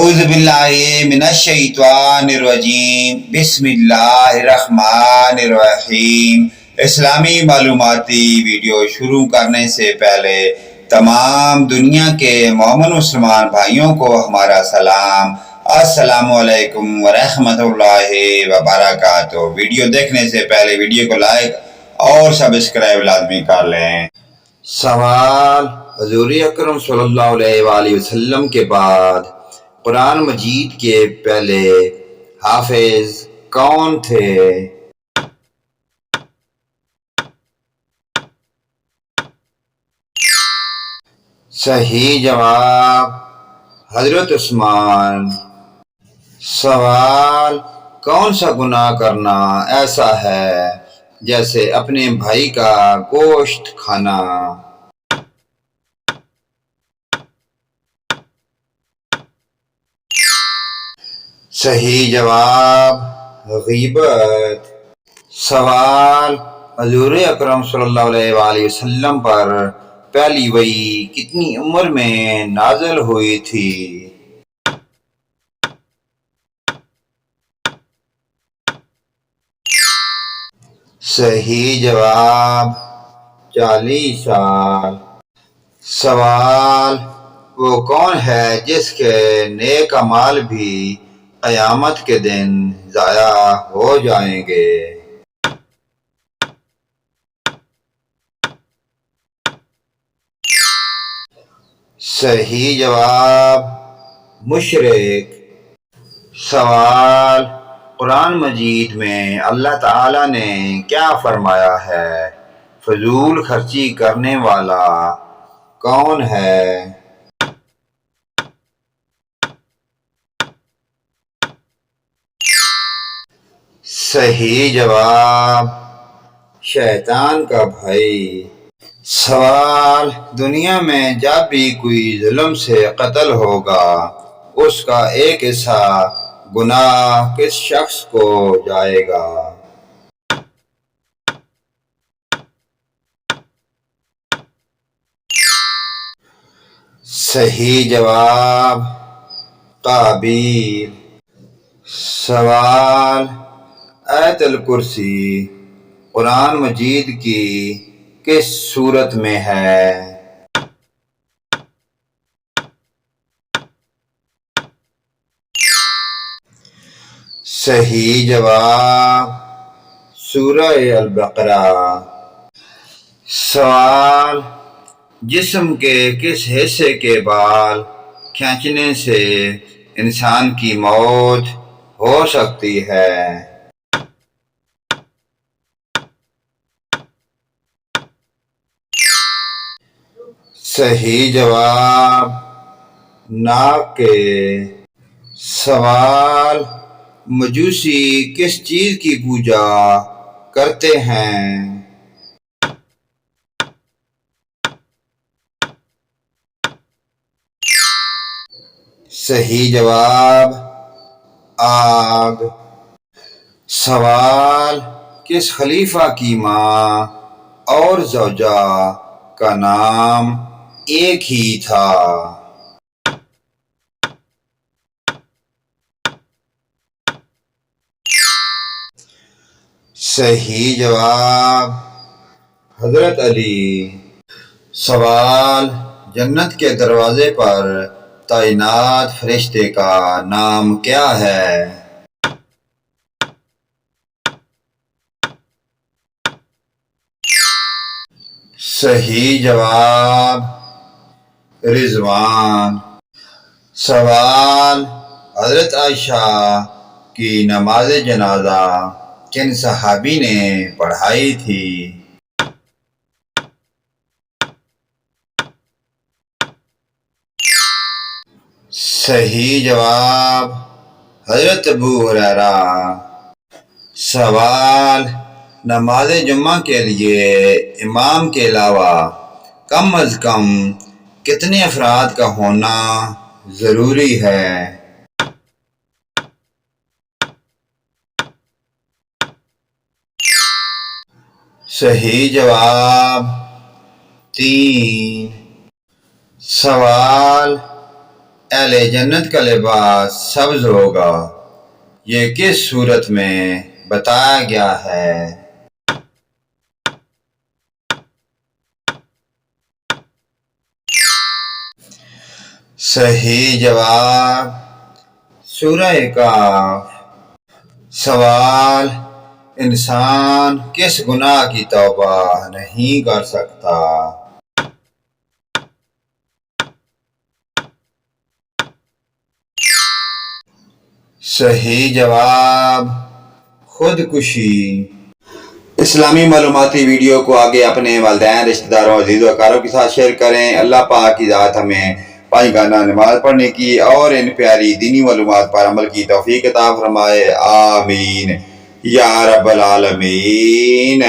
اعوذ باللہ من الشیطان الرجیم بسم اللہ الرحمن الرحیم۔ اسلامی معلوماتی ویڈیو شروع کرنے سے پہلے تمام دنیا کے مومن مسلمان بھائیوں کو ہمارا سلام، السلام علیکم ورحمۃ اللہ وبرکاتہ۔ ویڈیو دیکھنے سے پہلے ویڈیو کو لائک اور سبسکرائب لازمی کر لیں۔ سوال: حضور اکرم صلی اللہ علیہ وآلہ وسلم کے بعد قرآن مجید کے پہلے حافظ کون تھے؟ صحیح جواب حضرت عثمان۔ سوال: کون سا گناہ کرنا ایسا ہے جیسے اپنے بھائی کا گوشت کھانا؟ صحیح جواب غیبت۔ سوال: حضور اکرم صلی اللہ علیہ وآلہ وسلم پر پہلی وحی کتنی عمر میں نازل ہوئی تھی؟ صحیح جواب 40 سال۔ سوال: وہ کون ہے جس کے نیک اعمال بھی قیامت کے دن ضائع ہو جائیں گے؟ صحیح جواب مشرک۔ سوال: قرآن مجید میں اللہ تعالی نے کیا فرمایا ہے؟ فضول خرچی کرنے والا کون ہے؟ صحیح جواب شیطان کا بھائی۔ سوال: دنیا میں جب بھی کوئی ظلم سے قتل ہوگا اس کا ایک حصہ گناہ کس شخص کو جائے گا؟ صحیح جواب قابیل۔ سوال: آیت الکرسی قرآن مجید کی کس سورت میں ہے؟ صحیح جواب سورہ البقرہ۔ سوال: جسم کے کس حصے کے بال کھینچنے سے انسان کی موت ہو سکتی ہے؟ صحیح جواب ناک کے۔ سوال: مجوسی کس چیز کی پوجا کرتے ہیں؟ صحیح جواب آگ۔ سوال: کس خلیفہ کی ماں اور زوجہ کا نام ایک ہی تھا؟ صحیح جواب حضرت علی۔ سوال: جنت کے دروازے پر تعینات فرشتے کا نام کیا ہے؟ صحیح جواب رضوان۔ سوال: حضرت عائشہ کی نماز جنازہ کن صحابی نے پڑھائی تھی؟ صحیح جواب حضرت ابو ہریرہ۔ سوال: نماز جمعہ کے لیے امام کے علاوہ کم از کم کتنے افراد کا ہونا ضروری ہے؟ صحیح جواب 3۔ سوال: اہل جنت کا لباس سبز ہوگا، یہ کس صورت میں بتایا گیا ہے؟ صحیح جواب سورہ کہف۔ سوال: انسان کس گناہ کی توبہ نہیں کر سکتا؟ صحیح جواب خودکشی۔ اسلامی معلوماتی ویڈیو کو آگے اپنے والدین، رشتہ داروں، عزیز و اقارب کے ساتھ شیئر کریں۔ اللہ پاک کی ذات ہمیں پانچ نماز پڑھنے کی اور ان پیاری دینی معلومات پر عمل کی توفیق عطا فرمائے، آمین یا رب العالمین۔